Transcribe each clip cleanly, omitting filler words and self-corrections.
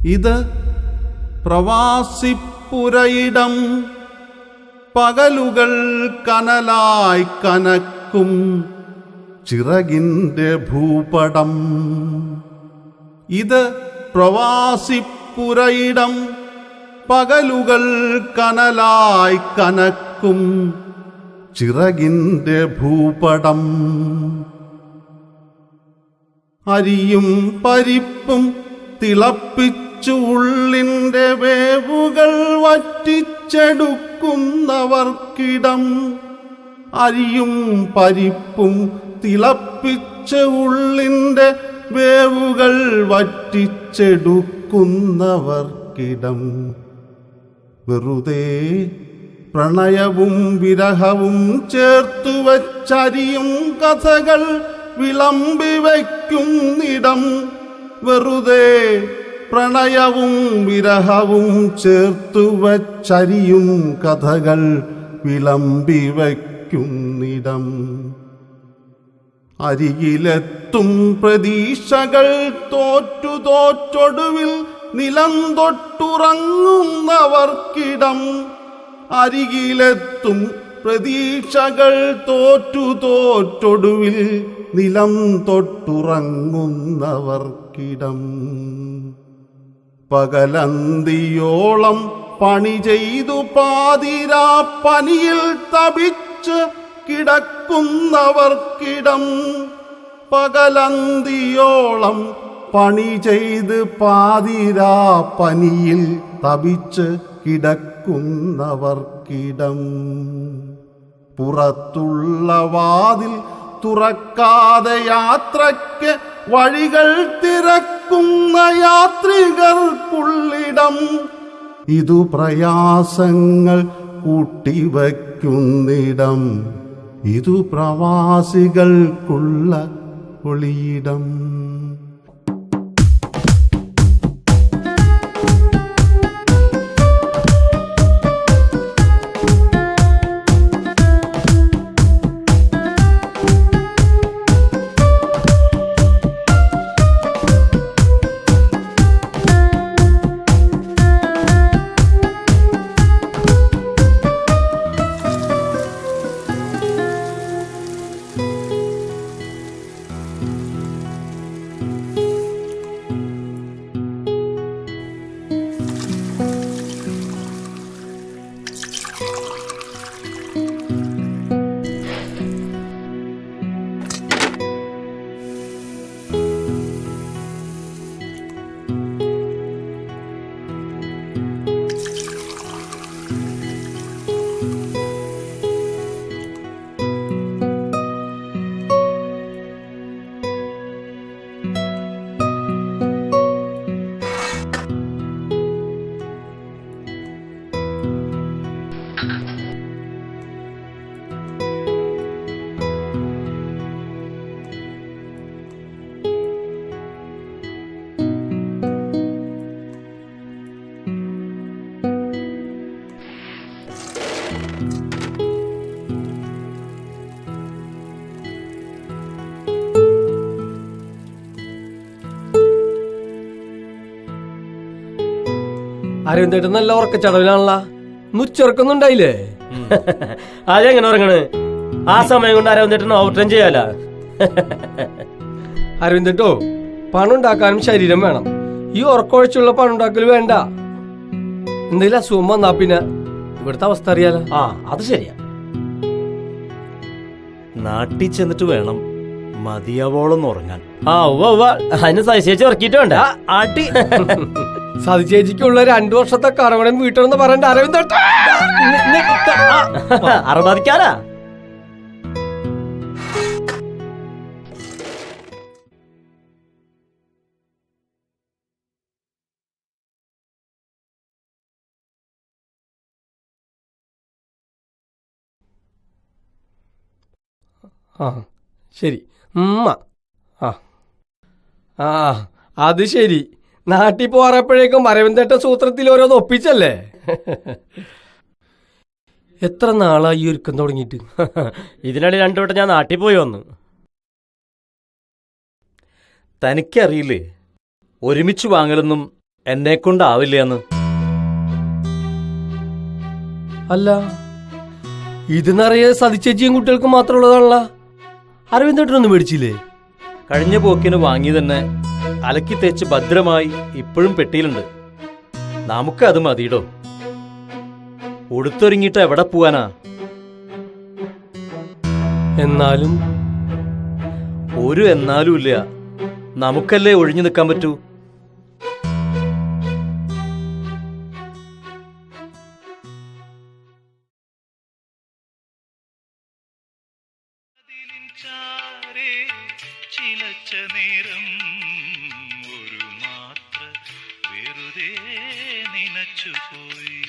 ഇത് പ്രവാസിപ്പുരയിടം, പകലുകൾ കനലായി കനക്കും ചിറകിൻ്റെ ഭൂപടം. ഇത് പ്രവാസിപ്പുരയിടം, പകലുകൾ കനലായി കനക്കും ചിറകിൻ്റെ ഭൂപടം. അരിയും പരിപ്പും തിളപ്പിച്ചു ഉള്ളിൻ്റെ വേവുകൾ വറ്റിച്ചെടുക്കുന്നവർക്കിടം. അരിയും പരിപ്പും തിളപ്പിച്ച് ഉള്ളിൻ്റെ വേവുകൾ വറ്റിച്ചെടുക്കുന്നവർക്കിടം. വെറുതെ പ്രണയവും വിരഹവും ചേർത്തു വച്ചരിയും കഥകൾ വിളമ്പി വയ്ക്കുന്നിടം. വെറുതെ പ്രണയവും വിരഹവും ചേർത്തു വച്ചരിയും കഥകൾ വിളമ്പി വയ്ക്കുന്നിടം. അരികിലെത്തും പ്രതീക്ഷകൾ തോറ്റു തോറ്റൊടുവിൽ നിലം തൊട്ടുറങ്ങുന്നവർക്കിടം. അരികിലെത്തും പ്രതീക്ഷകൾ തോറ്റു തോറ്റൊടുവിൽ നിലം തൊട്ടുറങ്ങുന്നവർക്കിടം. പകലന്തിയോളം പണി ചെയ്തു പാതിരാ പനിയിൽ തപിച്ച് കിടക്കുന്നവർക്കിടം. പകലന്തിയോളം പണി ചെയ്ത് പാതിരാ പനിയിൽ തപിച്ച് കിടക്കുന്നവർക്കിടം. പുറത്തുള്ള വാതിൽ തുറക്കാതെ യാത്രയ്ക്ക് വഴികൾ തിരക്കുന്ന യാത്രികർക്കുള്ളിടം. ഇതു പ്രയാസങ്ങൾ കൂട്ടിവയ്ക്കുന്നിടം. ഇതു പ്രവാസികൾക്കുള്ള ഒളിയിടം. അരവിന്ദേട്ടൻ നല്ല ഉറക്കച്ചടവിലാണല്ലോ. ഉച്ചറക്കൊന്നുണ്ടായില്ലേ? അതെങ്ങനെ ഉറങ്ങണ്? ആ സമയം കൊണ്ട് അരവിന്ദേട്ടൻ ഓവർ ടൈം ചെയ്യാലോ. അരവിന്ദേട്ടോ, പണം ഉണ്ടാക്കാനും ശരീരം വേണം. ഈ ഉറക്കൊഴിച്ചുള്ള പണം ഉണ്ടാക്കൽ വേണ്ട. എന്തെങ്കിലും അസുഖം വന്നാ പിന്നെ ഇവിടുത്തെ അവസ്ഥ അറിയാലോ. ആ, അത് ശരിയാ. നാട്ടിൽ ചെന്നിട്ട് വേണം മതിയാവോളം ഉറങ്ങാൻ. ആ ഉവ്വ അതിന് സഹിച്ചേച്ച് ഉറക്കിയിട്ട് വേണ്ട ആട്ടി. സതിചേച്ചിക്കുള്ള 2 വർഷത്തെ കറവണം വീട്ടണമെന്ന് പറയണ്ട അരവിന്ദേട്ട. അറുപതിക്കാരാ. ആ ശരി. ആ ആ അത് ശരി. നാട്ടിൽ പോറപ്പോഴേക്കും അരവിന്ദേട്ട സൂത്രത്തിൽ ഓരോന്ന് ഒപ്പിച്ചല്ലേ? എത്ര നാളായി ഒരുക്കം തുടങ്ങിയിട്ട്? ഇതിനിടെ 2 വട്ടം ഞാൻ നാട്ടിൽ പോയി വന്നു. തനിക്കറിയില്ലേ, ഒരുമിച്ച് വാങ്ങലൊന്നും എന്നെക്കൊണ്ടാവില്ല എന്ന്. അല്ല, ഇത് നിറയെ സതിച്ചേച്ചിയും കുട്ടികൾക്ക് മാത്രമുള്ളതാണല്ല. അരവിന്ദേട്ടനൊന്നും മേടിച്ചില്ലേ? കഴിഞ്ഞ പോക്കിന് വാങ്ങി തന്നെ അലക്കി തേച്ച് ഭദ്രമായി ഇപ്പോഴും പെട്ടിയിലുണ്ട്. നമുക്ക് അത് മതിയിടോ. ഉടുത്തൊരുങ്ങിയിട്ട് എവിടെ പോവാനാ? എന്നാലും ഒരു എന്നാലും ഇല്ല. നമുക്കല്ലേ ഒഴിഞ്ഞു നിൽക്കാൻ പറ്റൂ. ചിലച്ച നേരം ഒരു മാത്ര വെറുതെ നനച്ചുപോയി.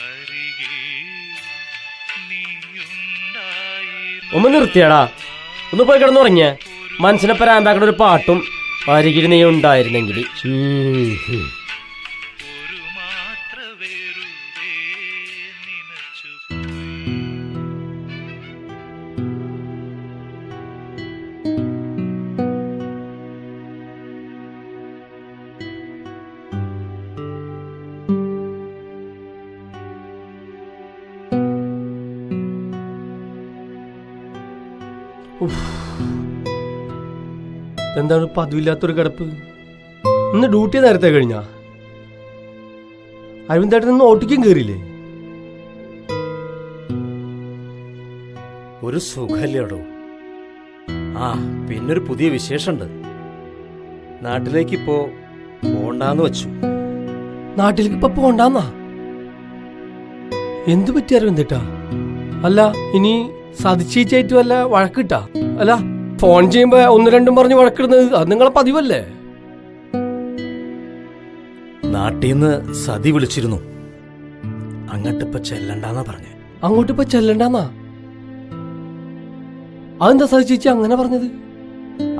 അരികെ നീയുണ്ടായി. ഒന്ന് നിർത്തിയാടാ, ഒന്ന് പോയി കിടന്നുറങ്ങിയ. മനസ്സിനെ പരാന്താക്കണ ഒരു പാട്ടും അരികിൽ നീ ഉണ്ടായിരുന്നെങ്കിൽ. ഒരു മാത്ര വെറുതെ നനച്ചുപോയി. എന്താണ് പതിവില്ലാത്തൊരു കിടപ്പ്? ഇന്ന് ഡ്യൂട്ടി നേരത്തെ കഴിഞ്ഞാ? അരവിന്ദേട്ടൻ ഇന്ന് ഓട്ടിക്കും കയറിയില്ലേ? ഒരു സുഖല്ലേടോ. ആ, പിന്നൊരു പുതിയ വിശേഷമുണ്ട്. നാട്ടിലേക്കിപ്പോ പോണ്ടാന്ന് വെച്ചു. നാട്ടിലേക്ക് ഇപ്പൊ പോണ്ടാന്നാ? എന്തു പറ്റി അരവിന്ദേട്ടാ? അല്ല, ഇനി സതിച്ചേച്ചായിട്ട് വല്ല വഴക്കിട്ടാ? അല്ല, ഫോൺ ചെയ്യുമ്പോ ഒന്ന് രണ്ടും പറഞ്ഞ് വഴക്കിടുന്നത് അത് നിങ്ങളെ പതിവല്ലേ? നാട്ടീന്ന് സതി വിളിച്ചിരുന്നു. അങ്ങോട്ടിപ്പോ ചെല്ലണ്ടെന്നാ പറഞ്ഞേ. അങ്ങോട്ട് ഇപ്പൊ ചെല്ലണ്ടെന്നാ? അതെന്താ സതിച്ചേച്ചി അങ്ങനെ പറഞ്ഞത്?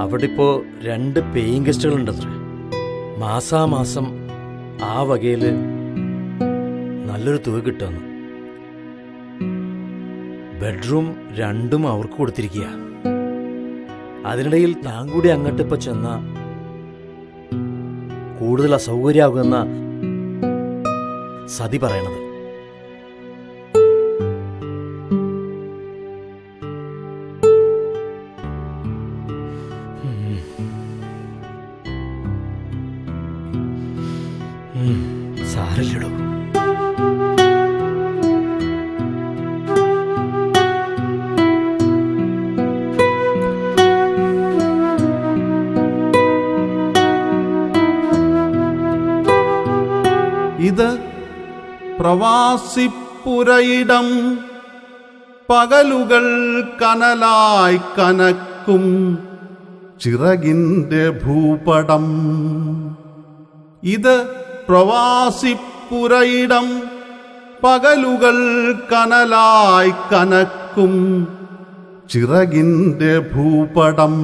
അവിടെ ഇപ്പോ 2 പേയിങ് ഗസ്റ്റുകളുണ്ടത്രേ. മാസാമാസം ആ വകയില് നല്ലൊരു തുക കിട്ടുന്നു. ബെഡ്റൂം 2 അവർക്ക് കൊടുത്തിരിക്കുക. അതിനിടയിൽ ഞാൻ കൂടി അങ്ങോട്ട് ഇപ്പൊ ചെന്ന കൂടുതൽ അസൗകര്യമാകുമെന്ന സതി പറയണത്. സാരല്ലടോ. ഇത് പ്രവാസിപ്പുരയിടം, പകലുകൾ കനലായി കനക്കും ചിറകിന്റെ ഭൂപടം. ഇത് പ്രവാസിപ്പുരയിടം, പകലുകൾ കനലായി കനക്കും ചിറകിന്റെ ഭൂപടം.